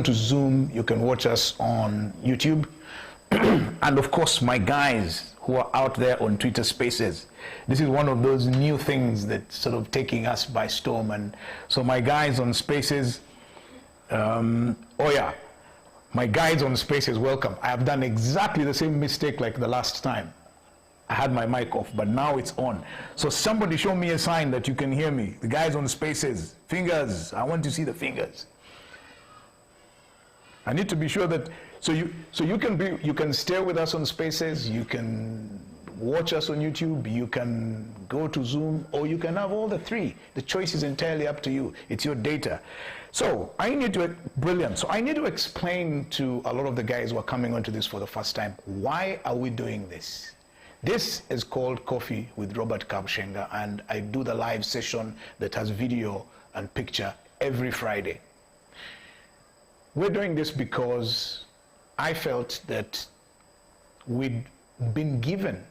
to Zoom, you can watch us on YouTube. And of course, my guys who are out there on Twitter Spaces. This is one of those new things that's sort of taking us by storm. And so my guys on Spaces, my guys on Spaces, welcome. I have done exactly the same mistake like the last time. I had my mic off, but now it's on. So somebody show me a sign that you can hear me. The guys on Spaces, fingers, I want to see the fingers. I need to be sure that, so you can stay with us on Spaces, you can watch us on YouTube, you can go to Zoom, or you can have all the three. The choice is entirely up to you. It's your data. So I need to explain to a lot of the guys who are coming onto this for the first time, why are we doing this? This is called Coffee with Robert Kabushenga, and I do the live session that has video and picture every Friday. We're doing this because I felt that we'd been given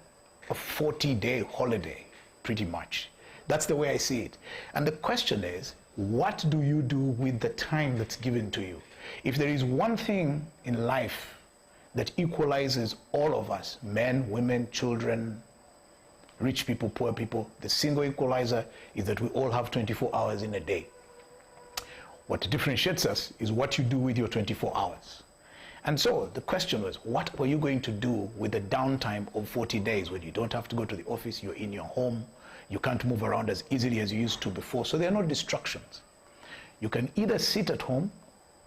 a 40-day holiday, pretty much. That's the way I see it. And the question is, what do you do with the time that's given to you? If there is one thing in life that equalizes all of us, men, women, children, rich people, poor people, the single equalizer is that we all have 24 hours in a day. What differentiates us is what you do with your 24 hours. And so the question was, what were you going to do with the downtime of 40 days when you don't have to go to the office, you're in your home, you can't move around as easily as you used to before, so there are no distractions. You can either sit at home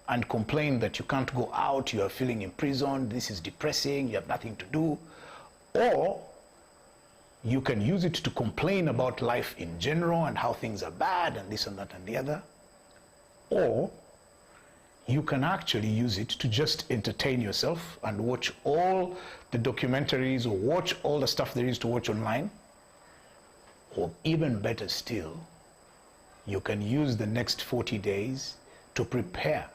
and complain that you can't go out, you are feeling imprisoned, this is depressing, you have nothing to do, or you can use it to complain about life in general and how things are bad and this and that and the other. Or you can actually use it to just entertain yourself and watch all the documentaries or watch all the stuff there is to watch online. Or even better still, you can use the next 40 days to prepare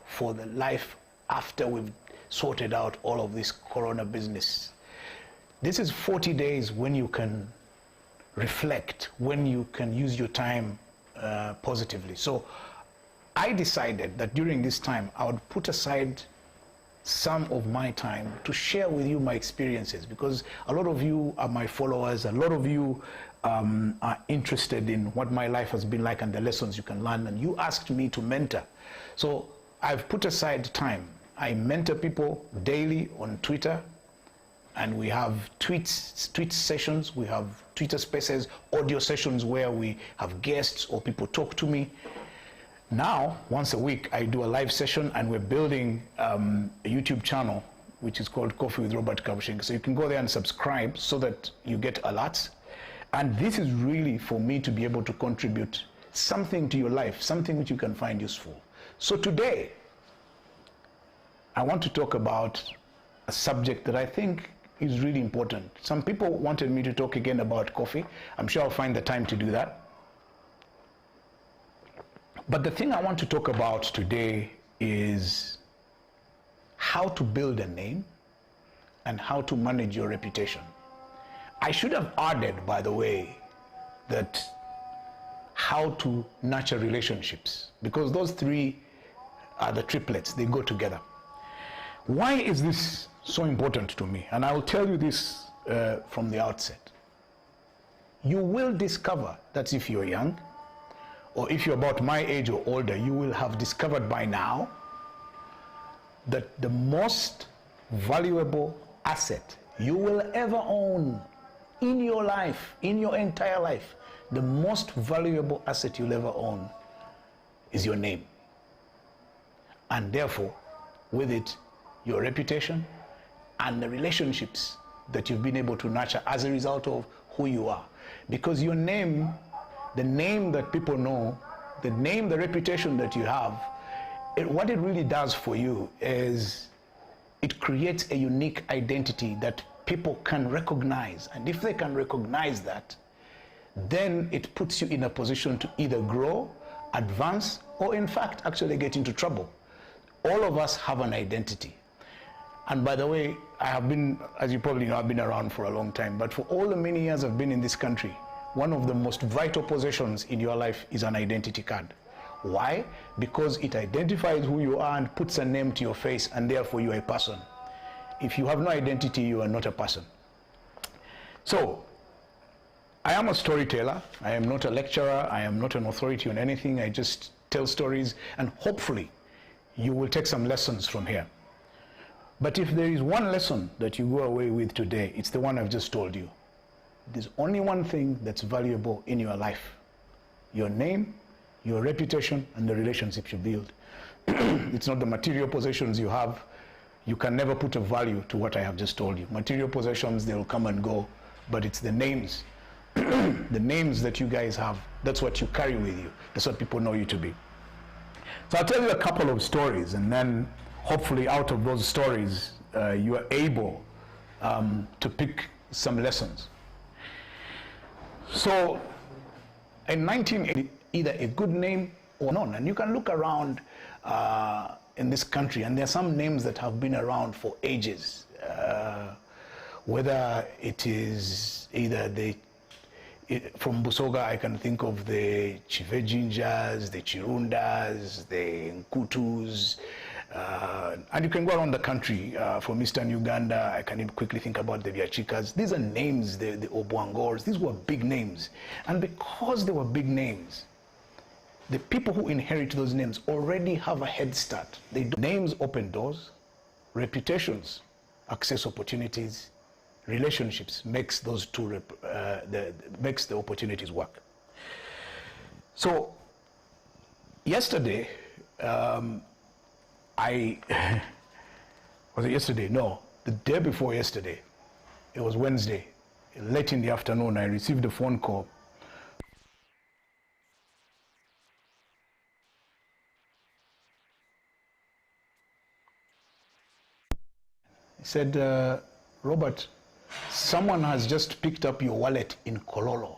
for the life after we've sorted out all of this corona business. This is 40 days when you can reflect, when you can use your time positively. So I decided that during this time, I would put aside some of my time to share with you my experiences, because a lot of you are my followers, a lot of you are interested in what my life has been like and the lessons you can learn, and you asked me to mentor. So I've put aside time. I mentor people daily on Twitter, and we have tweet sessions, we have Twitter Spaces, audio sessions where we have guests or people talk to me. Now, once a week, I do a live session, and we're building a YouTube channel, which is called Coffee with Robert Kabushenga. So you can go there and subscribe so that you get alerts. And this is really for me to be able to contribute something to your life, something which you can find useful. So today, I want to talk about a subject that I think is really important. Some people wanted me to talk again about coffee. I'm sure I'll find the time to do that. But the thing I want to talk about today is how to build a name and how to manage your reputation. I should have added, by the way, that how to nurture relationships, because those three are the triplets, they go together. Why is this so important to me? And I will tell you this from the outset. You will discover that if you're young, or if you're about my age or older, you will have discovered by now that the most valuable asset you will ever own in your life, in your entire life, the most valuable asset you'll ever own is your name. And therefore, with it, your reputation and the relationships that you've been able to nurture as a result of who you are. Because your name, the name that people know, the name, the reputation that you have, what it really does for you is it creates a unique identity that people can recognize. And if they can recognize that, then it puts you in a position to either grow, advance, or in fact, actually get into trouble. All of us have an identity. And by the way, I have been, as you probably know, I've been around for a long time, but for all the many years I've been in this country, one of the most vital possessions in your life is an identity card. Why? Because it identifies who you are and puts a name to your face, and therefore you are a person. If you have no identity, you are not a person. So, I am a storyteller. I am not a lecturer. I am not an authority on anything. I just tell stories, and hopefully you will take some lessons from here. But if there is one lesson that you go away with today, it's the one I've just told you. There's only one thing that's valuable in your life: your name, your reputation, and the relationships you build. It's not the material possessions you have. You can never put a value to what I have just told you. Material possessions, they'll come and go, but it's the names, the names that you guys have. That's what you carry with you. That's what people know you to be. So I'll tell you a couple of stories, and then hopefully out of those stories, you are able to pick some lessons. So in 1980, either a good name or none. And you can look around in this country, and there are some names that have been around for ages. Whether it is either from Busoga, I can think of the Chivejinjas, the Chirundas, the Nkutus, and you can go around the country. From Eastern Uganda, I can quickly think about the Vyachikas. These are names, the Obwangors. These were big names. And because they were big names, the people who inherit those names already have a head start. Names open doors, reputations access opportunities, relationships makes those two makes the opportunities work. So yesterday, was it yesterday? No, the day before yesterday, it was Wednesday, late in the afternoon, I received a phone call. He said, Robert, someone has just picked up your wallet in Kololo.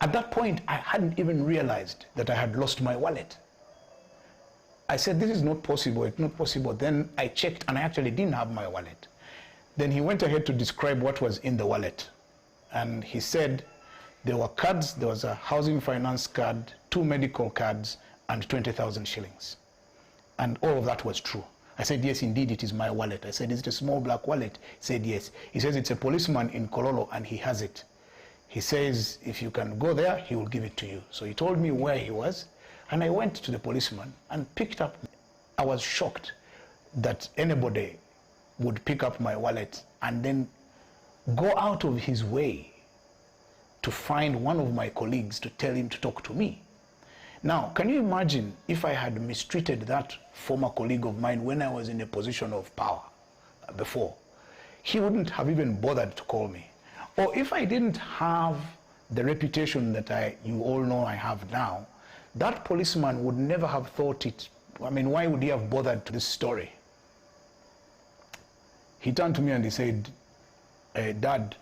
At that point, I hadn't even realized that I had lost my wallet. I said, this is not possible, it's not possible. Then I checked and I actually didn't have my wallet. Then he went ahead to describe what was in the wallet. And he said there were cards, there was a housing finance card, 2 medical cards, and 20,000 shillings. And all of that was true. I said, yes, indeed, it is my wallet. I said, is it a small black wallet? He said, yes. He says, it's a policeman in Kololo and he has it. He says, if you can go there, he will give it to you. So he told me where he was, and I went to the policeman and picked up. I was shocked that anybody would pick up my wallet and then go out of his way to find one of my colleagues to tell him to talk to me. Now, can you imagine if I had mistreated that former colleague of mine when I was in a position of power before? He wouldn't have even bothered to call me. Or if I didn't have the reputation that you all know I have now, that policeman would never have thought it. I mean, why would he have bothered to this story? He turned to me and he said, Dad,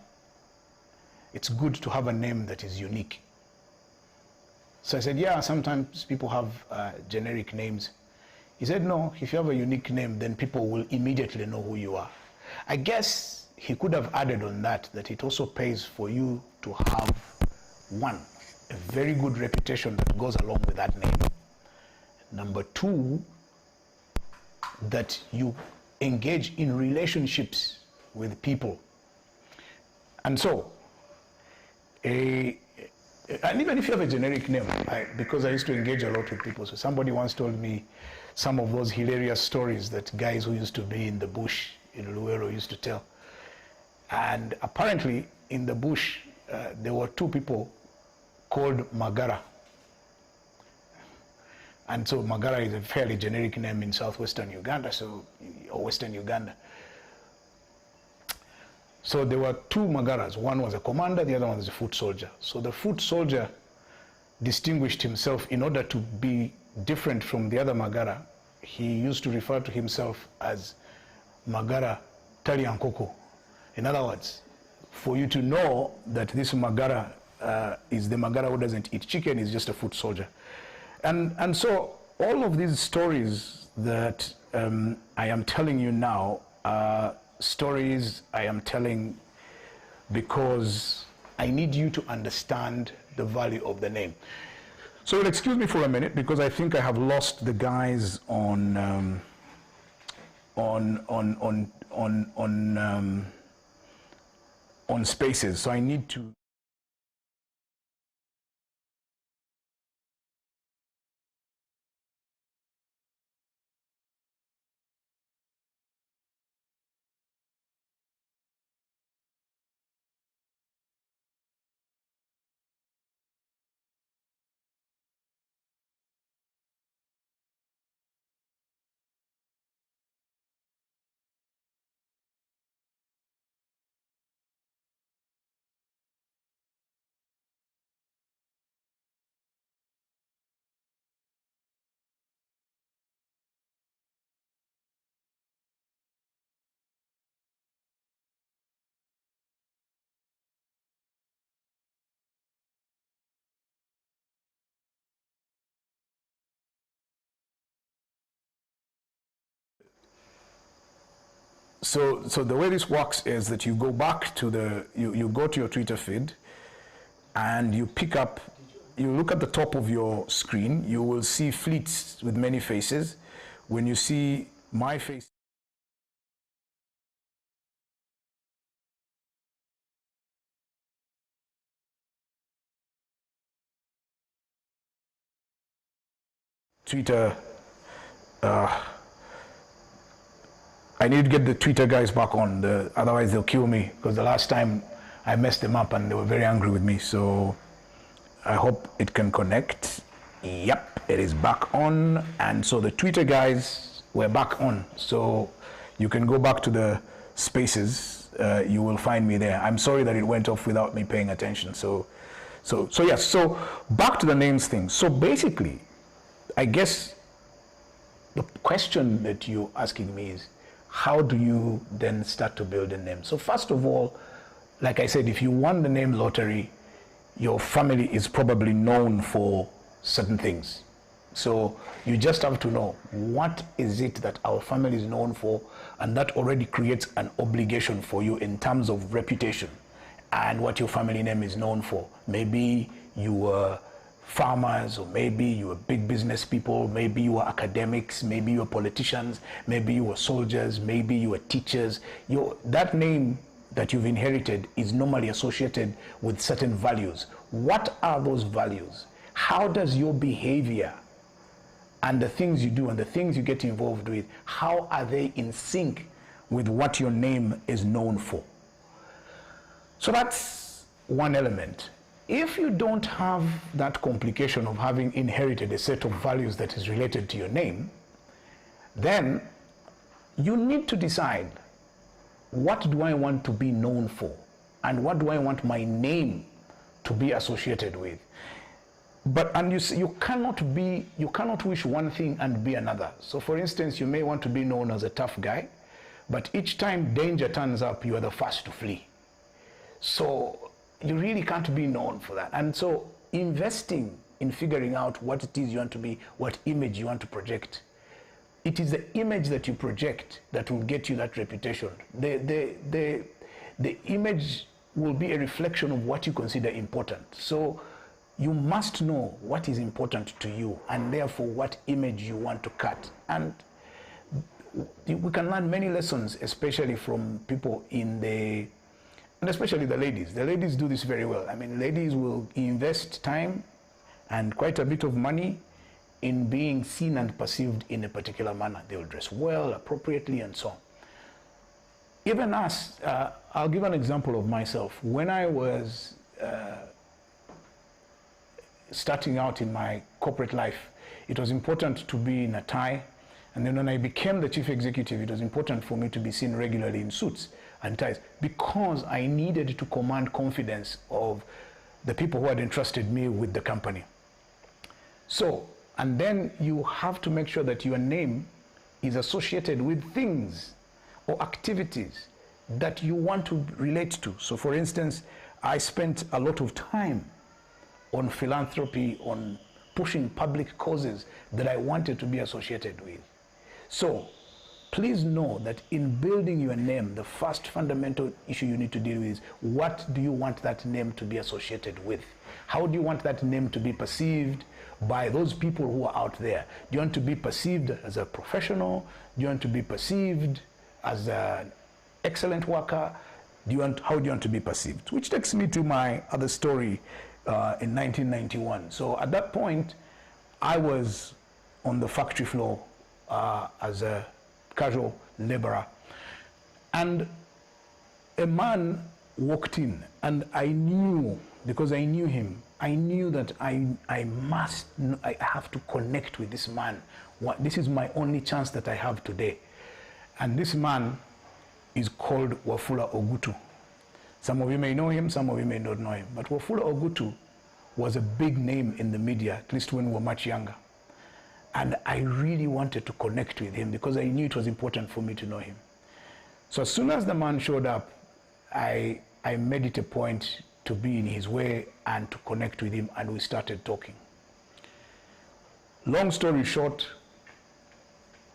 it's good to have a name that is unique. So I said, yeah, sometimes people have generic names. He said, no, if you have a unique name, then people will immediately know who you are. I guess he could have added on that it also pays for you to have, one, a very good reputation that goes along with that name. Number two, that you engage in relationships with people. And so, and even if you have a generic name, because I used to engage a lot with people, so somebody once told me some of those hilarious stories that guys who used to be in the bush in Luero used to tell. And apparently in the bush, there were 2 people called Magara. And so Magara is a fairly generic name in southwestern Uganda, or western Uganda. So there were 2 Magaras. One was a commander, the other one was a foot soldier. So the foot soldier distinguished himself in order to be different from the other Magara. He used to refer to himself as Magara Taliankoko. In other words, for you to know that this Magara is the Magara who doesn't eat chicken, is just a foot soldier. And so all of these stories that I am telling you now are stories I am telling because I need you to understand the value of the name. So excuse me for a minute because I think I have lost the guys on Spaces. So I need to. So the way this works is that you go back to you go to your Twitter feed and you pick up, you look at the top of your screen, you will see fleets with many faces. When you see my face, Twitter, I need to get the Twitter guys back on, otherwise they'll kill me, because the last time I messed them up and they were very angry with me. So I hope it can connect. Yep, it is back on. And so the Twitter guys were back on. So you can go back to the Spaces. You will find me there. I'm sorry that it went off without me paying attention. So yes, so back to the names thing. So basically, I guess the question that you're asking me is, how do you then start to build a name? So first of all, like I said, if you won the name lottery, your family is probably known for certain things. So you just have to know, what is it that our family is known for? And that already creates an obligation for you in terms of reputation and what your family name is known for. Maybe you were farmers, or maybe you were big business people, maybe you were academics, maybe you were politicians, maybe you were soldiers, maybe you were teachers. That name that you've inherited is normally associated with certain values. What are those values? How does your behavior and the things you do and the things you get involved with, how are they in sync with what your name is known for? So that's one element. If you don't have that complication of having inherited a set of values that is related to your name, then you need to decide, what do I want to be known for? And what do I want my name to be associated with? And you cannot wish one thing and be another. So for instance, you may want to be known as a tough guy, but each time danger turns up, you are the first to flee. So you really can't be known for that. And so investing in figuring out what it is you want to be, what image you want to project, it is the image that you project that will get you that reputation. The image will be a reflection of what you consider important. So you must know what is important to you and therefore what image you want to cut. And we can learn many lessons, especially from people and especially the ladies. The ladies do this very well. I mean, ladies will invest time and quite a bit of money in being seen and perceived in a particular manner. They will dress well, appropriately, and so on. Even us, I'll give an example of myself. When I was starting out in my corporate life, it was important to be in a tie. And then when I became the chief executive, it was important for me to be seen regularly in suits and ties, because I needed to command confidence of the people who had entrusted me with the company. So, and then you have to make sure that your name is associated with things or activities that you want to relate to. So for instance, I spent a lot of time on philanthropy, on pushing public causes that I wanted to be associated with. So please know that in building your name, the first fundamental issue you need to deal with is, what do you want that name to be associated with? How do you want that name to be perceived? by those people who are out there? Do you want to be perceived as a professional? Do you want to be perceived as an excellent worker? How do you want to be perceived? Which takes me to my other story in 1991. So at that point, I was on the factory floor as a casual laborer. And a man walked in, and I knew, because I knew him, I knew that I have to connect with this man. This is my only chance that I have today. And this man is called Wafula Ogutu. Some of you may know him, some of you may not know him. But Wafula Ogutu was a big name in the media, at least when we were much younger. And I really wanted to connect with him because I knew it was important for me to know him. So as soon as the man showed up, I made it a point to be in his way and to connect with him, and we started talking. Long story short,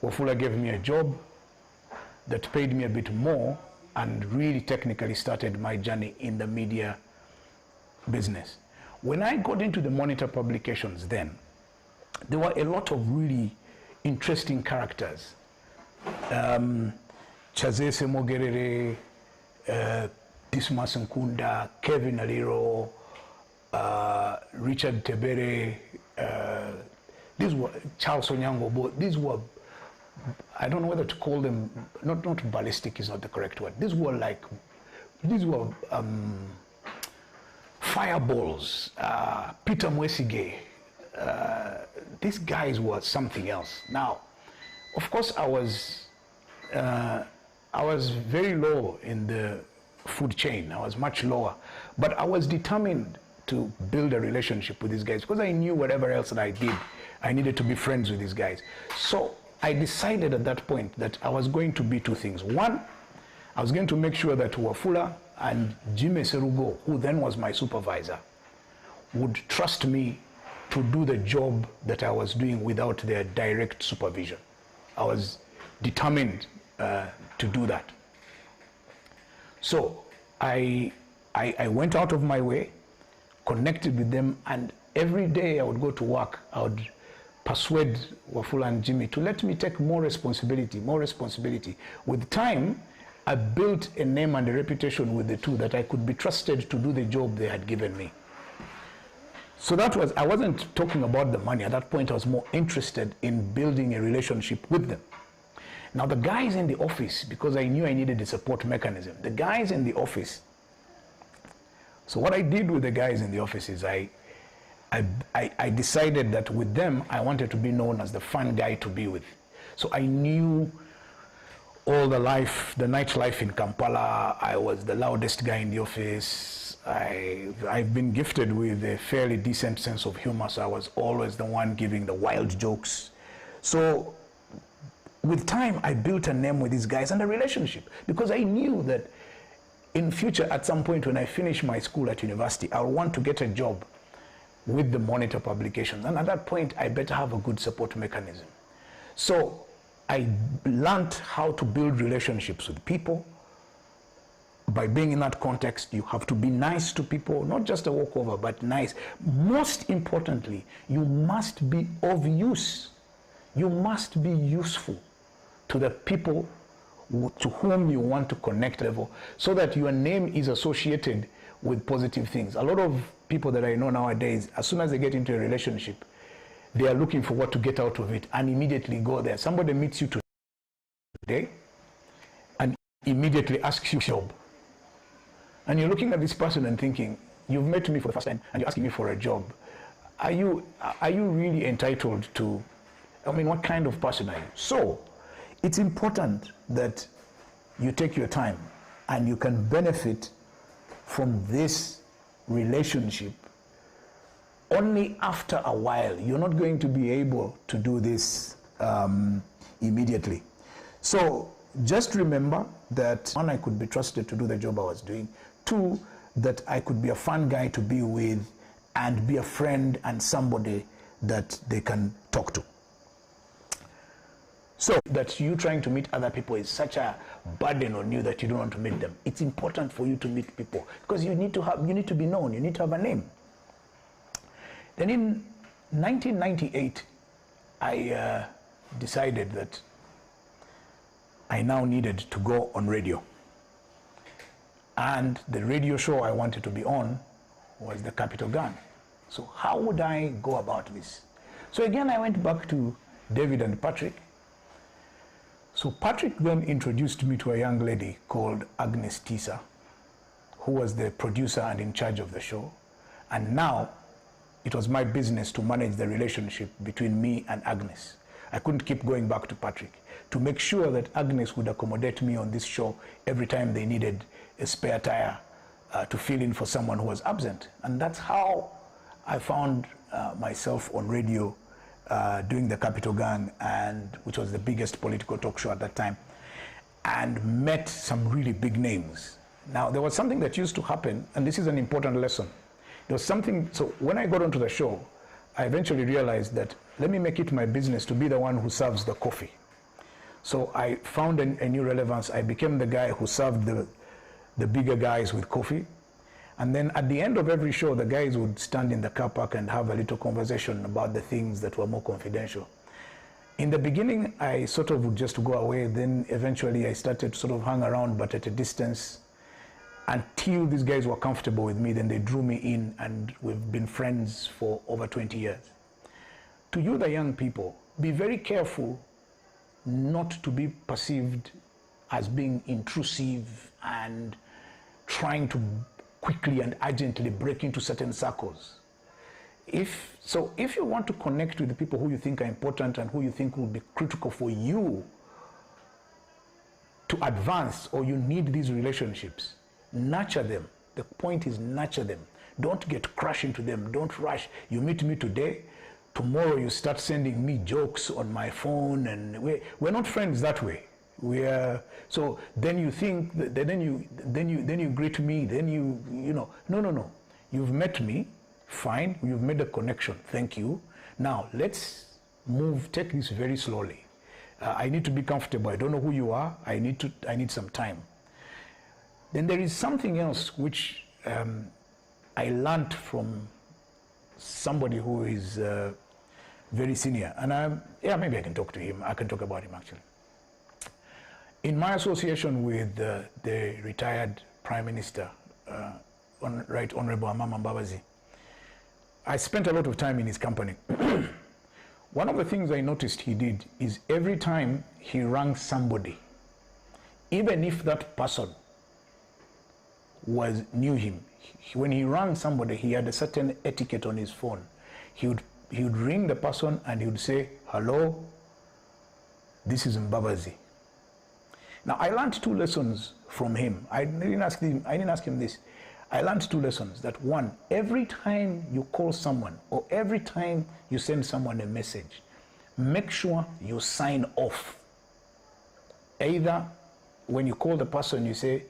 Wafula gave me a job that paid me a bit more and really technically started my journey in the media business. When I got into the Monitor publications then, there were a lot of really interesting characters. Chazese Mogerere, Dismas Nkunda, Kevin Aliro, Richard Tebere, these were Charles Onyango, but these were, I don't know whether to call them, not ballistic is not the correct word. These were fireballs. Peter Mwesige, these guys were something else. Now, of course, I was very low in the food chain. I was much lower, but I was determined to build a relationship with these guys because I knew whatever else that I did, I needed to be friends with these guys. So I decided at that point that I was going to be two things. One, I was going to make sure that Wafula and Jimmy Serugo, who then was my supervisor, would trust me to do the job that I was doing without their direct supervision. I was determined to do that. So I went out of my way, connected with them, and every day I would go to work, I would persuade Wafula and Jimmy to let me take more responsibility, more responsibility. With time, I built a name and a reputation with the two that I could be trusted to do the job they had given me. So that was, I wasn't talking about the money. At that point, I was more interested in building a relationship with them. Now the guys in the office, because I knew I needed a support mechanism, the guys in the office, so what I did with the guys in the office is I decided that with them, I wanted to be known as the fun guy to be with. So I knew all the nightlife in Kampala. I was the loudest guy in the office. I've been gifted with a fairly decent sense of humor, so I was always the one giving the wild jokes. So with time, I built a name with these guys and a relationship because I knew that in future, at some point when I finish my school at university, I'll want to get a job with the Monitor publications. And at that point, I better have a good support mechanism. So I learned how to build relationships with people. By being in that context, you have to be nice to people, not just a walkover, but nice. Most importantly, you must be of use. You must be useful to the people to whom you want to connect level, so that your name is associated with positive things. A lot of people that I know nowadays, as soon as they get into a relationship, they are looking for what to get out of it and immediately go there. Somebody meets you today and immediately asks you a job. And you're looking at this person and thinking, you've met me for the first time and you're asking me for a job. Are you really entitled to, what kind of person are you? So it's important that you take your time and you can benefit from this relationship only after a while. You're not going to be able to do this immediately. So just remember that, one, I could be trusted to do the job I was doing. Two, that I could be a fun guy to be with and be a friend and somebody that they can talk to. So that you trying to meet other people is such a burden on you that you don't want to meet them. It's important for you to meet people because you need to be known, you need to have a name. Then in 1998, I decided that I now needed to go on radio. And the radio show I wanted to be on was the Capital Gang. So how would I go about this? So again, I went back to David and Patrick. So Patrick then introduced me to a young lady called Agnes Tisa, who was the producer and in charge of the show. And now it was my business to manage the relationship between me and Agnes. I couldn't keep going back to Patrick to make sure that Agnes would accommodate me on this show every time they needed a spare tire to fill in for someone who was absent. And that's how I found myself on radio doing the Capital Gang, which was the biggest political talk show at that time, and met some really big names. Now, there was something that used to happen, and this is an important lesson. There was something, so when I got onto the show, I eventually realized that let me make it my business to be the one who serves the coffee. So I found a new relevance. I became the guy who served the bigger guys with coffee. And then at the end of every show, the guys would stand in the car park and have a little conversation about the things that were more confidential. In the beginning, I sort of would just go away. Then eventually I started to sort of hang around, but at a distance, until these guys were comfortable with me. Then they drew me in, and we've been friends for over 20 years. To you, the young people, be very careful not to be perceived as being intrusive and trying to quickly and urgently break into certain circles. If you want to connect with the people who you think are important and who you think will be critical for you to advance, or you need these relationships, nurture them. The point is nurture them. Don't get crushed into them. Don't rush. You meet me today, tomorrow you start sending me jokes on my phone, and we're not friends that way. So then you think, then you greet me, then you know, no. You've met me, fine, you've made a connection, thank you. Now let's take this very slowly. I need to be comfortable. I don't know who you are. I need some time. Then there is something else which I learned from somebody who is very senior, and maybe I can talk to him. I can talk about him actually. In my association with the retired Prime Minister, Right Honorable Amama Mbabazi, I spent a lot of time in his company. One of the things I noticed he did is every time he rang somebody, even if that person knew him, when he rang somebody, he had a certain etiquette on his phone. He would ring the person and he would say, "Hello, this is Mbabazi." Now, I learned two lessons from him. I didn't ask him this. I learned two lessons. That one, every time you call someone or every time you send someone a message, make sure you sign off. Either when you call the person, you say,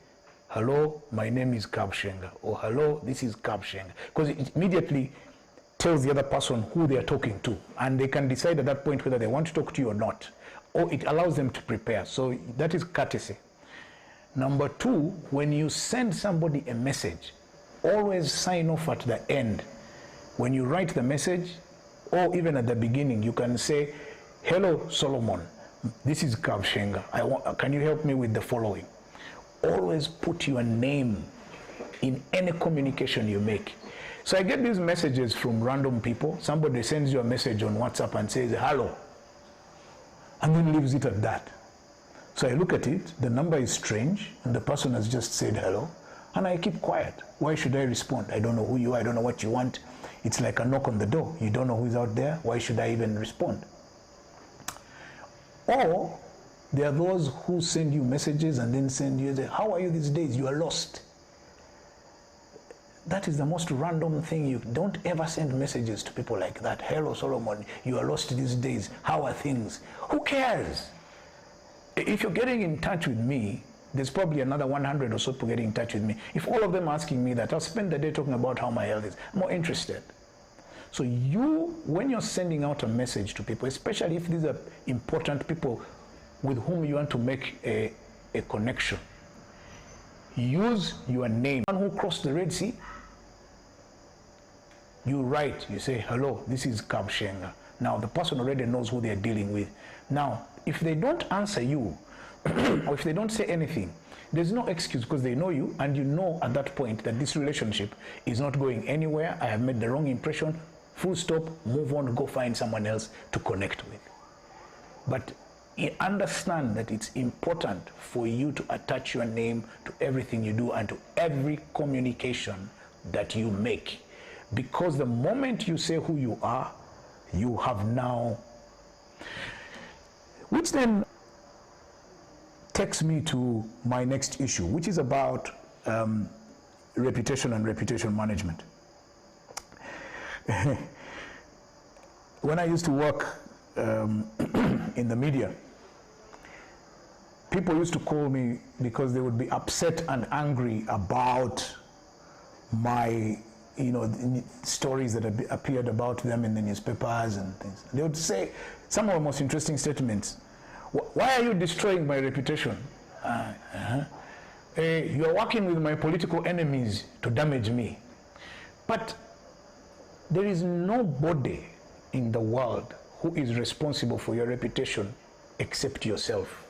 "Hello, my name is Kabshenga," or "Hello, this is Kabshenga," because it immediately tells the other person who they are talking to, and they can decide at that point whether they want to talk to you or not. Or it allows them to prepare. So that is courtesy. Number two, when you send somebody a message, always sign off at the end. When you write the message, or even at the beginning, you can say, "Hello, Solomon, this is Kabshenga. Can you help me with the following?" Always put your name in any communication you make. So I get these messages from random people. Somebody sends you a message on WhatsApp and says, "Hello," and then leaves it at that. So I look at it, the number is strange, and the person has just said hello, and I keep quiet. Why should I respond? I don't know who you are, I don't know what you want. It's like a knock on the door. You don't know who's out there. Why should I even respond? Or there are those who send you messages and then send you, "How are you these days? You are lost." That is the most random thing. You don't ever send messages to people like that. "Hello, Solomon, you are lost these days. How are things?" Who cares? If you're getting in touch with me, there's probably another 100 or so people getting in touch with me. If all of them are asking me that, I'll spend the day talking about how my health is. I'm more interested. So when you're sending out a message to people, especially if these are important people with whom you want to make a connection, use your name. One who crossed the Red Sea, You write, you say, hello, this is Kabshenga. Now, the person already knows who they're dealing with. Now, if they don't answer you, or if they don't say anything, there's no excuse because they know you, and you know at that point that this relationship is not going anywhere. I have made the wrong impression. Full stop, move on, go find someone else to connect with. But understand that it's important for you to attach your name to everything you do and to every communication that you make. Because the moment you say who you are, you have now, which then takes me to my next issue, which is about reputation and reputation management. When I used to work in the media, people used to call me because they would be upset and angry about my, stories that appeared about them in the newspapers and things. They would say some of the most interesting statements. Why are you destroying my reputation? You are working with my political enemies to damage me. But there is nobody in the world who is responsible for your reputation except yourself.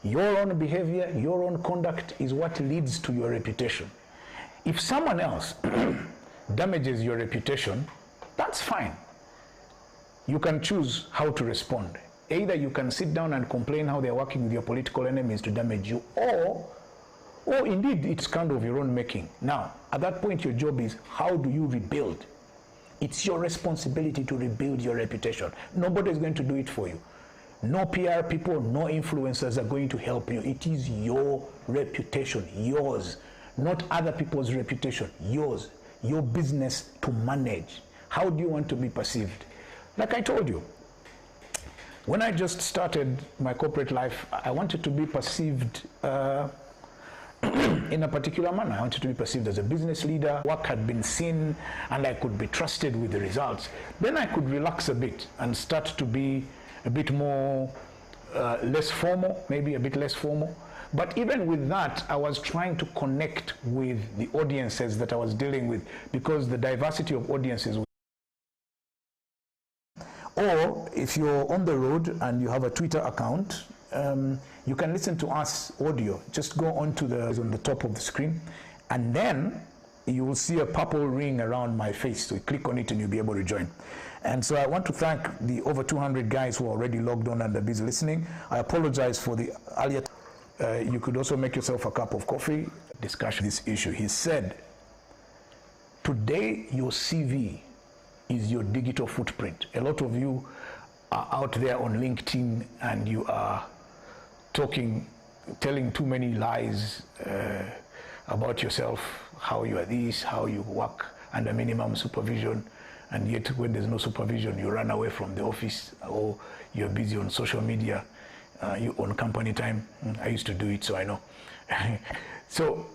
Your own behavior, your own conduct is what leads to your reputation. If someone else damages your reputation, that's fine. You can choose how to respond. Either you can sit down and complain how they're working with your political enemies to damage you, or indeed it's kind of your own making. Now, at that point, your job is, how do you rebuild? It's your responsibility to rebuild your reputation. Nobody is going to do it for you. No PR people, no influencers are going to help you. It is your reputation, yours, not other people's reputation, yours, your business to manage. How do you want to be perceived? Like I told you, when I just started my corporate life, I wanted to be perceived in a particular manner. I wanted to be perceived as a business leader. Work had been seen and I could be trusted with the results. Then I could relax a bit and start to be a bit more less formal, maybe a bit less formal. But even with that, I was trying to connect with the audiences that I was dealing with, because the diversity of audiences. Or if you're on the road and you have a Twitter account, you can listen to us audio. Just go on the top of the screen, and then you will see a purple ring around my face. So you click on it and you'll be able to join. And so I want to thank the over 200 guys who are already logged on and are busy listening. I apologize for the earlier. You could also make yourself a cup of coffee, discuss this issue. He said, today your CV is your digital footprint. A lot of you are out there on LinkedIn and you are telling too many lies about yourself, how you are this, how you work under minimum supervision, and yet when there's no supervision, you run away from the office, or you're busy on social media, you own company time. I used to do it, so I know. So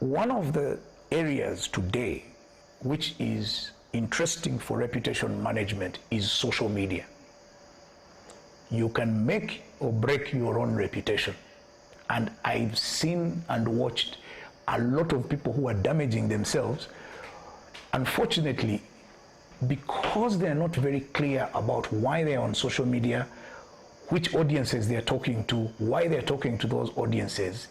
one of the areas today which is interesting for reputation management is social media. You can make or break your own reputation. And I've seen and watched a lot of people who are damaging themselves, unfortunately, because they're not very clear about why they're on social media, which audiences they're talking to, why they're talking to those audiences.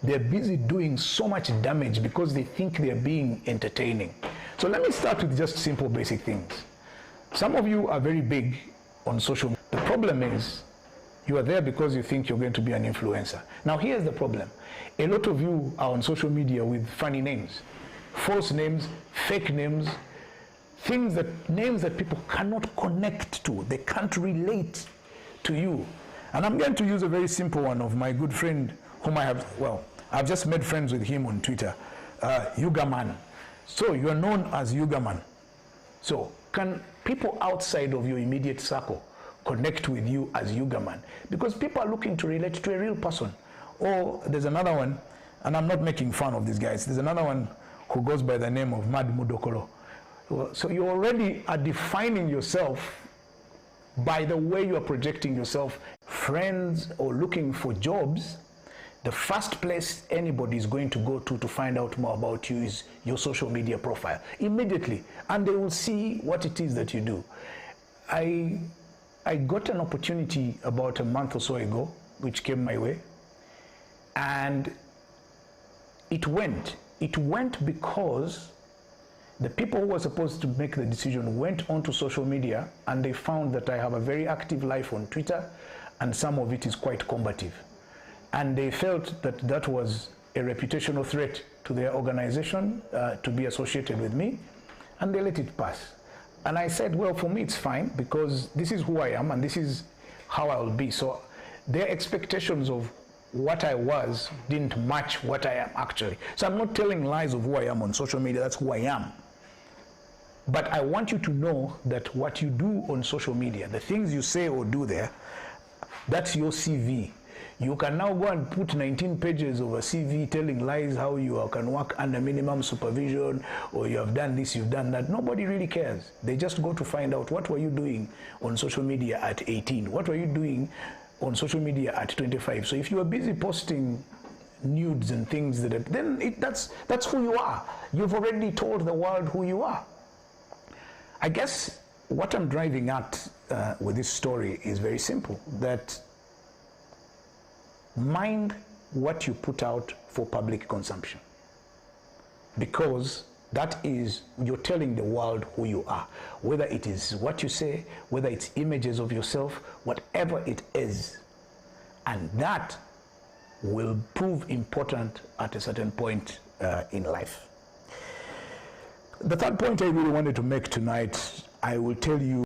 They're busy doing so much damage because they think they're being entertaining. So let me start with just simple basic things. Some of you are very big on social media. The problem is you are there because you think you're going to be an influencer. Now here's the problem. A lot of you are on social media with funny names, false names, fake names, names that people cannot connect to. They can't relate to you. And I'm going to use a very simple one of my good friend whom I've just made friends with him on Twitter, Yugaman. So you're known as Yugaman. So can people outside of your immediate circle connect with you as Yugaman? Because people are looking to relate to a real person. Or there's another one, and I'm not making fun of these guys, there's another one who goes by the name of Mad Mudokolo. So you already are defining yourself by the way you are projecting yourself. Friends or looking for jobs, the first place anybody is going to go to find out more about you is your social media profile immediately, and they will see what it is that you do. I got an opportunity about a month or so ago, which came my way, and it went because the people who were supposed to make the decision went onto social media, and they found that I have a very active life on Twitter, and some of it is quite combative. And they felt that that was a reputational threat to their organization to be associated with me, and they let it pass. And I said, well, for me it's fine, because this is who I am and this is how I will be. So their expectations of what I was didn't match what I am actually. So I'm not telling lies of who I am on social media, that's who I am. But I want you to know that what you do on social media, the things you say or do there, that's your CV. You can now go and put 19 pages of a CV telling lies how you can work under minimum supervision, or you have done this, you've done that. Nobody really cares. They just go to find out, what were you doing on social media at 18? What were you doing on social media at 25? So if you are busy posting nudes and things, then that's who you are. You've already told the world who you are. I guess what I'm driving at with this story is very simple, that mind what you put out for public consumption, because that is, you're telling the world who you are, whether it is what you say, whether it's images of yourself, whatever it is, and that will prove important at a certain point in life. The third point I really wanted to make tonight, I will tell you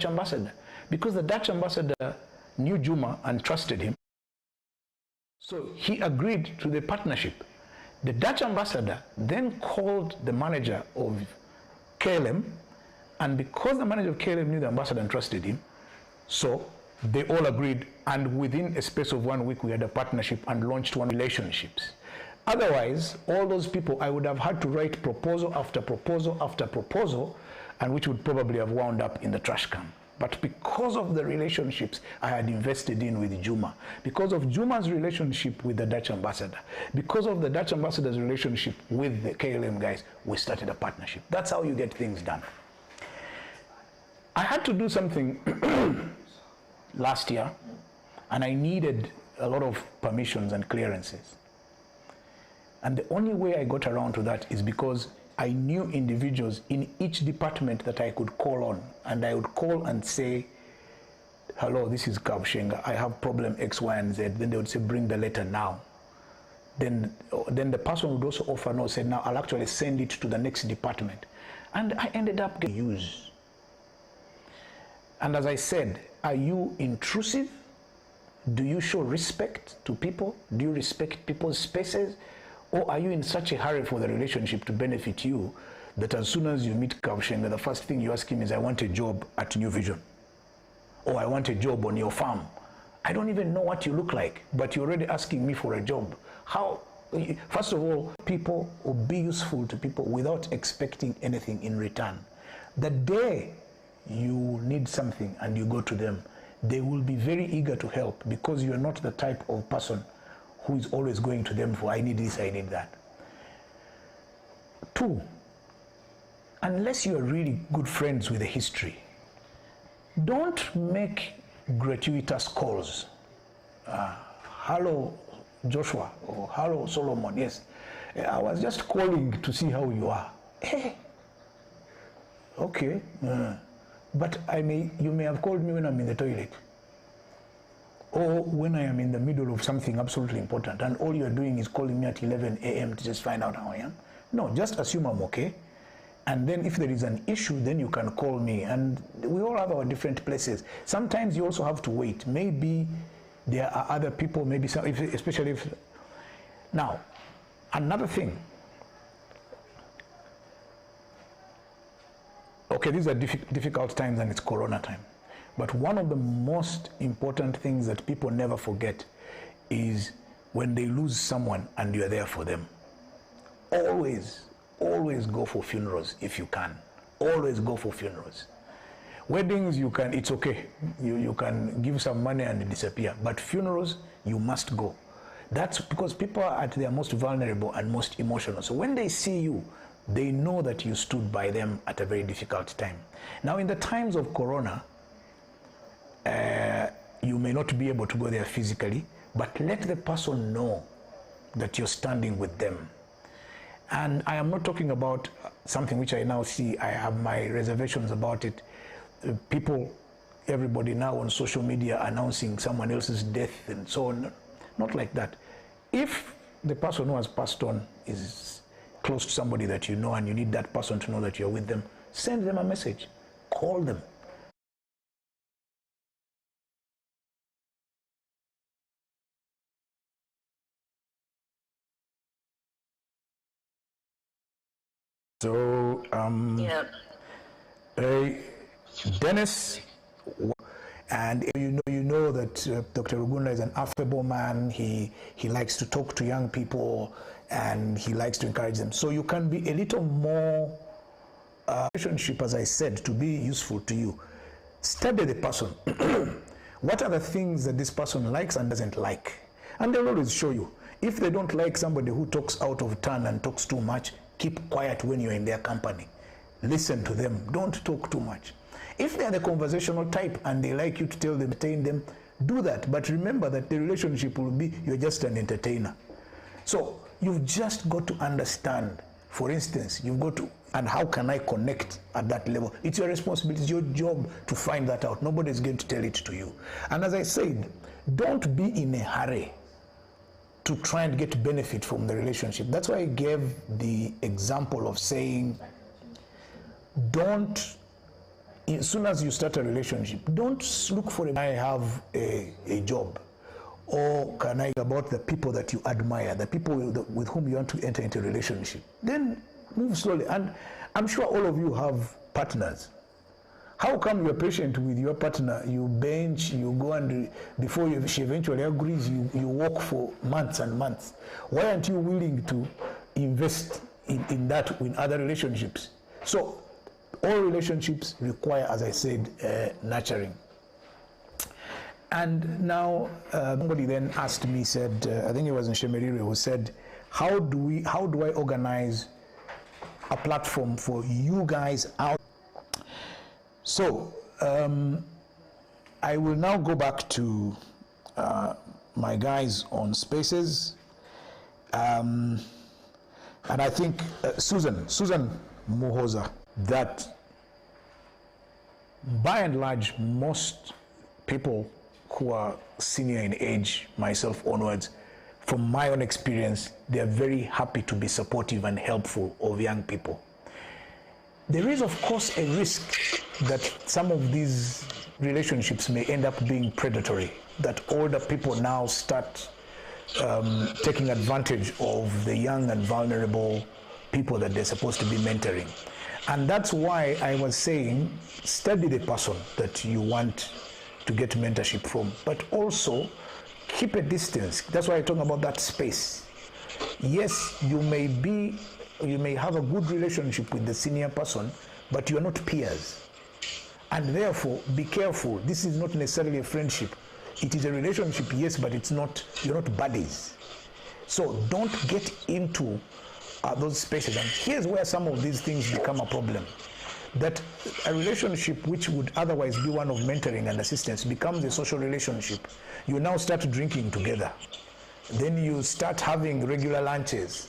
ambassador, because the Dutch ambassador knew Juma and trusted him. So he agreed to the partnership. The Dutch ambassador then called the manager of KLM, and because the manager of KLM knew the ambassador and trusted him, so they all agreed, and within a space of 1 week we had a partnership and launched one relationships. Otherwise, all those people, I would have had to write proposal after proposal after proposal, and which would probably have wound up in the trash can. But because of the relationships I had invested in with Juma, because of Juma's relationship with the Dutch ambassador, because of the Dutch ambassador's relationship with the KLM guys, we started a partnership. That's how you get things done. I had to do something last year, and I needed a lot of permissions and clearances. And the only way I got around to that is because I knew individuals in each department that I could call on, and I would call and say, hello, this is Kabushenga, I have problem X, Y, and Z. Then they would say, bring the letter now. Then the person would also offer no, said, now I'll actually send it to the next department. And I ended up getting used. And as I said, are you intrusive? Do you show respect to people? Do you respect people's spaces? Or are you in such a hurry for the relationship to benefit you that as soon as you meet Kabushenga, the first thing you ask him is, I want a job at New Vision, or I want a job on your farm. I don't even know what you look like, but you're already asking me for a job. How? First of all, people will be useful to people without expecting anything in return. The day you need something and you go to them, they will be very eager to help, because you're not the type of person who is always going to them for, I need this, I need that. 2, unless you are really good friends with the history, don't make gratuitous calls. Hello, Joshua, or hello, Solomon. Yes, I was just calling to see how you are. Hey, okay, but you may have called me when I'm in the toilet, or when I am in the middle of something absolutely important, and all you're doing is calling me at 11 a.m. to just find out how I am. No, just assume I'm okay. And then if there is an issue, then you can call me. And we all have our different places. Sometimes you also have to wait. Maybe there are other people, maybe some, especially if... Now, another thing. Okay, these are difficult times and it's Corona time. But one of the most important things that people never forget is when they lose someone and you're there for them. Always go for funerals if you can. Always go for funerals. Weddings, you can, it's okay. You can give some money and disappear. But funerals, you must go. That's because people are at their most vulnerable and most emotional. So when they see you, they know that you stood by them at a very difficult time. Now, in the times of Corona, you may not be able to go there physically, but let the person know that you're standing with them. And I am not talking about something which I now see. I have my reservations about it. People, everybody now on social media announcing someone else's death and so on. Not like that. If the person who has passed on is close to somebody that you know and you need that person to know that you're with them, send them a message. Call them. So, Dennis, and you know that Dr. Rugunda is an affable man. He likes to talk to young people and he likes to encourage them. So you can be a little more relationship, as I said, to be useful to you. Study the person. What are the things that this person likes and doesn't like? And they'll always show you. If they don't like somebody who talks out of turn and talks too much, keep quiet when you're in their company. Listen to them. Don't talk too much. If they're the conversational type and they like you to tell them, entertain them, do that. But remember that the relationship will be you're just an entertainer. So you've just got to understand. For instance, you've got to, and how can I connect at that level? It's your responsibility, it's your job to find that out. Nobody's going to tell it to you. And as I said, don't be in a hurry to try and get benefit from the relationship. That's why I gave the example of saying, don't, as soon as you start a relationship, don't look for I have a job, or can I about the people that you admire, the people with whom you want to enter into a relationship. Then move slowly. And I'm sure all of you have partners. How come you're patient with your partner? You bench, you go and before she eventually agrees, you walk for months and months. Why aren't you willing to invest in that in other relationships? So all relationships require, as I said, nurturing. And now somebody then asked me, said, I think it was in Shemerire, who said, how do I organize a platform for you guys out? So I will now go back to my guys on Spaces, and I think Susan Muhoza, that by and large most people who are senior in age, myself onwards, from my own experience, they are very happy to be supportive and helpful of young people. There is, of course, a risk that some of these relationships may end up being predatory, that older people now start taking advantage of the young and vulnerable people that they're supposed to be mentoring. And that's why I was saying, study the person that you want to get mentorship from, but also keep a distance. That's why I talk about that space. Yes, you may have a good relationship with the senior person, but you are not peers. And therefore, be careful. This is not necessarily a friendship. It is a relationship, yes, but it's not, you're not buddies. So don't get into those spaces. And here's where some of these things become a problem. That a relationship which would otherwise be one of mentoring and assistance becomes a social relationship. You now start drinking together. Then you start having regular lunches.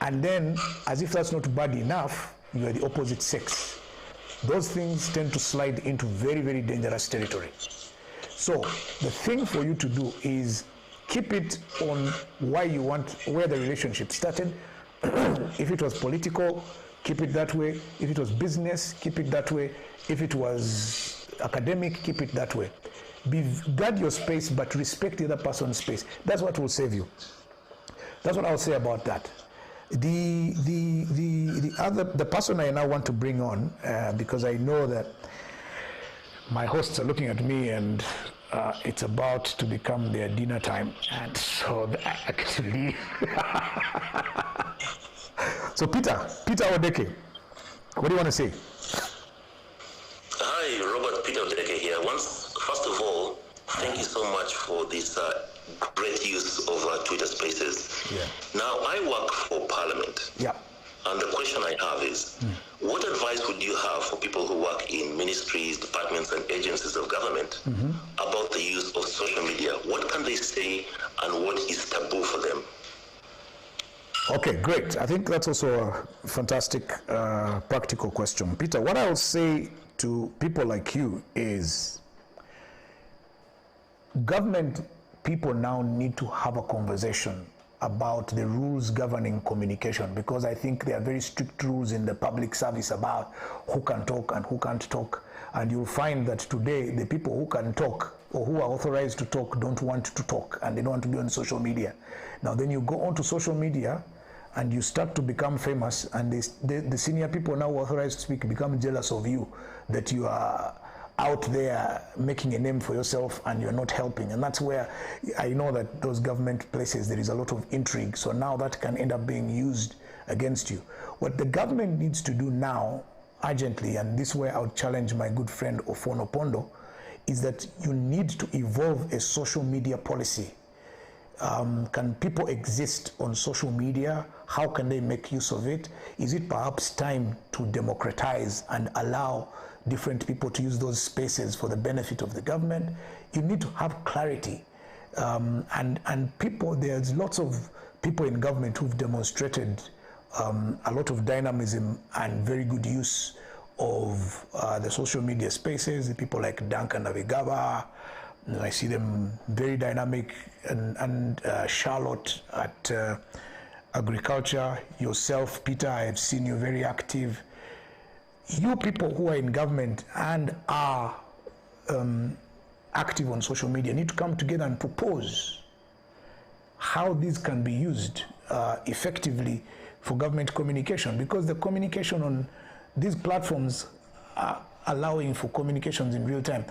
And then, as if that's not bad enough, you are the opposite sex. Those things tend to slide into very, very dangerous territory. So the thing for you to do is keep it on where the relationship started. If it was political, keep it that way. If it was business, keep it that way. If it was academic, keep it that way. Guard your space, but respect the other person's space. That's what will save you. That's what I'll say about that. The person I now want to bring on, because I know that my hosts are looking at me and it's about to become their dinner time, and so actually. So Peter Odeke, what do you want to say? Hi, Robert, Peter Odeke here. First of all, thank you so much for this great use of Twitter Spaces. Yeah. Now, I work for Parliament. Yeah. And the question I have is, what advice would you have for people who work in ministries, departments, and agencies of government about the use of social media? What can they say, and what is taboo for them? Okay, great. I think that's also a fantastic practical question. Peter, what I will say to people like you is government people now need to have a conversation about the rules governing communication, because I think there are very strict rules in the public service about who can talk and who can't talk. And you'll find that today the people who can talk or who are authorized to talk don't want to talk, and they don't want to be on social media. Now then you go onto social media and you start to become famous, and the senior people now authorized to speak become jealous of you, that you are out there making a name for yourself and you're not helping. And that's where I know that those government places, there is a lot of intrigue. So now that can end up being used against you. What the government needs to do now, urgently, and this is where I would challenge my good friend Ofono Pondo, is that you need to evolve a social media policy. Can people exist on social media? How can they make use of it? Is it perhaps time to democratize and allow different people to use those spaces for the benefit of the government? You need to have clarity. And people, there's lots of people in government who've demonstrated a lot of dynamism and very good use of the social media spaces. The people like Duncan Navigaba, I see them very dynamic, and Charlotte at agriculture, yourself, Peter, I have seen you very active. You people who are in government and are active on social media need to come together and propose how these can be used effectively for government communication, because the communication on these platforms are allowing for communications in real time.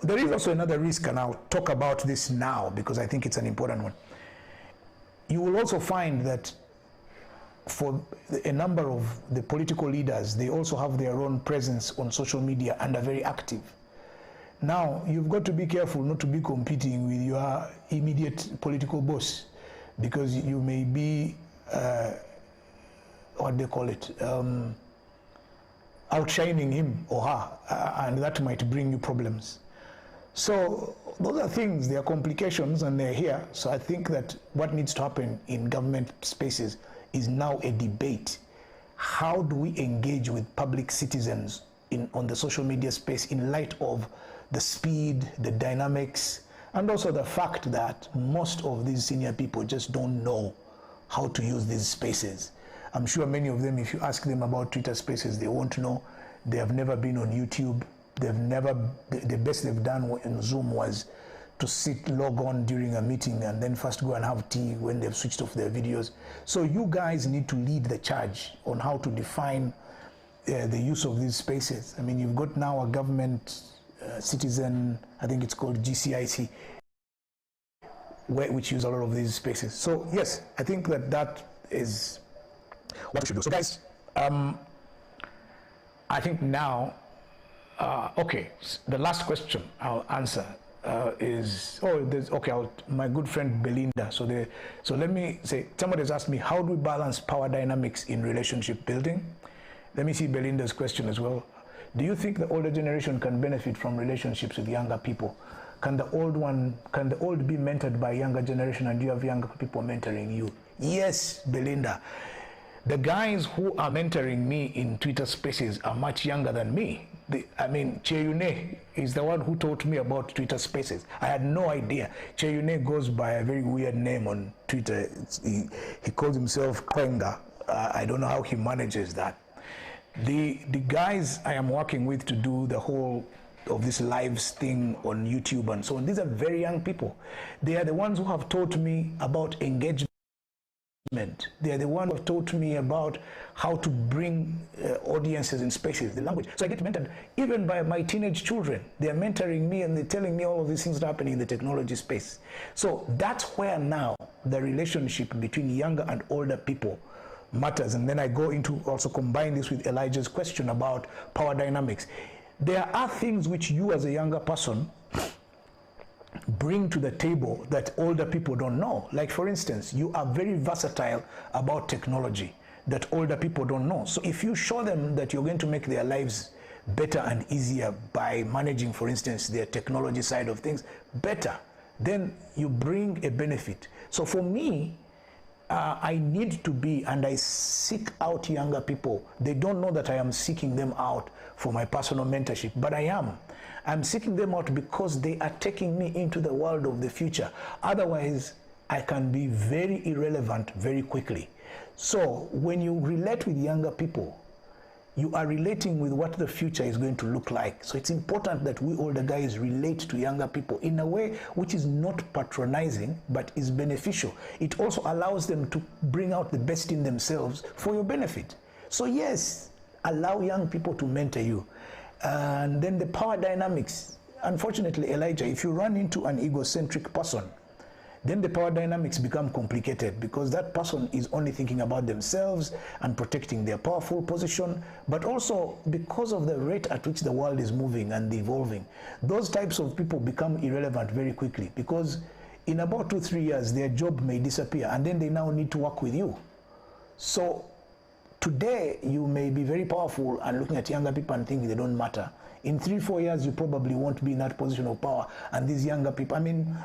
There is also another risk, and I'll talk about this now because I think it's an important one. You will also find that for a number of the political leaders, they also have their own presence on social media and are very active. Now, you've got to be careful not to be competing with your immediate political boss, because you may be, what they call it, outshining him or her, and that might bring you problems. So those are things, they are complications, and they're here. So I think that what needs to happen in government spaces is now a debate. How do we engage with public citizens on the social media space in light of the speed, the dynamics, and also the fact that most of these senior people just don't know how to use these spaces. I'm sure many of them, if you ask them about Twitter Spaces, they won't know. They have never been on YouTube. The best they've done in Zoom was to log on during a meeting and then first go and have tea when they've switched off their videos. So you guys need to lead the charge on how to define the use of these spaces. I mean, you've got now a government citizen, I think it's called GCIC, which use a lot of these spaces. So yes, I think that is what we should do. So guys, I think now, okay, the last question I'll answer my good friend Belinda. So let me say, somebody has asked me, how do we balance power dynamics in relationship building? Let me see Belinda's question as well. Do you think the older generation can benefit from relationships with younger people? Can the old be mentored by younger generation, and do you have younger people mentoring you? Yes, Belinda. The guys who are mentoring me in Twitter Spaces are much younger than me. Cheyune is the one who taught me about Twitter Spaces. I had no idea. Cheyune goes by a very weird name on Twitter. He calls himself Kwenga. I don't know how he manages that. The guys I am working with to do the whole of this lives thing on YouTube and so on, these are very young people. They are the ones who have taught me about engagement. They are the ones who have taught me about how to bring audiences in spaces, the language. So I get mentored even by my teenage children. They are mentoring me and they're telling me all of these things that are happening in the technology space. So that's where now the relationship between younger and older people matters. And then I go into also combine this with Elijah's question about power dynamics. There are things which you as a younger person bring to the table that older people don't know. Like, for instance, you are very versatile about technology that older people don't know. So if you show them that you're going to make their lives better and easier by managing, for instance, their technology side of things better, then you bring a benefit. So for me, I need to be, and I seek out younger people. They don't know that I am seeking them out for my personal mentorship, but I am. I'm seeking them out because they are taking me into the world of the future. Otherwise, I can be very irrelevant very quickly. So when you relate with younger people, you are relating with what the future is going to look like. So it's important that we older guys relate to younger people in a way which is not patronizing, but is beneficial. It also allows them to bring out the best in themselves for your benefit. So yes, allow young people to mentor you. And then the power dynamics. Unfortunately, Elijah, if you run into an egocentric person, then the power dynamics become complicated because that person is only thinking about themselves and protecting their powerful position, but also because of the rate at which the world is moving and evolving, those types of people become irrelevant very quickly because in about 2-3 years, their job may disappear and then they now need to work with you. So today, you may be very powerful and looking at younger people and thinking they don't matter. In 3-4 years, you probably won't be in that position of power. And these younger people,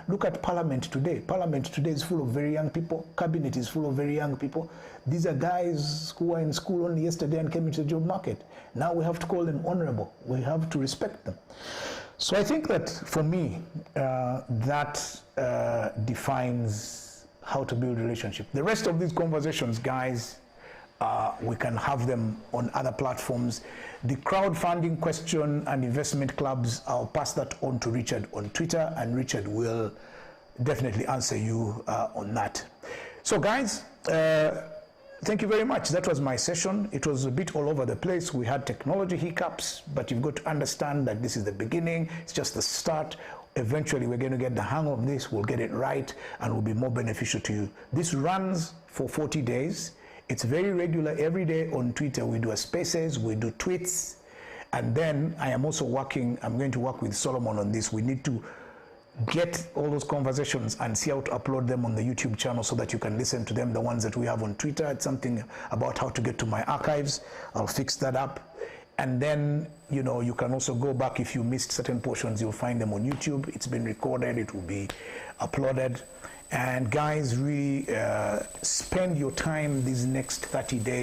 look at Parliament today. Parliament today is full of very young people. Cabinet is full of very young people. These are guys who were in school only yesterday and came into the job market. Now we have to call them honorable. We have to respect them. So I think that for me, that defines how to build relationship. The rest of these conversations, guys, we can have them on other platforms. The crowdfunding question and investment clubs, I'll pass that on to Richard on Twitter, and Richard will definitely answer you on that. So guys, thank you very much. That was my session. It was a bit all over the place. We had technology hiccups, but you've got to understand that this is the beginning. It's just the start. Eventually, we're going to get the hang of this. We'll get it right, and will be more beneficial to you. This runs for 40 days. It's very regular. Every day on Twitter, we do a spaces, we do tweets, and then I'm going to work with Solomon on this. We need to get all those conversations and see how to upload them on the YouTube channel so that you can listen to them, the ones that we have on Twitter. It's something about how to get to my archives. I'll fix that up. And then, you can also go back if you missed certain portions, you'll find them on YouTube. It's been recorded, it will be uploaded. And guys, really spend your time these next 30 days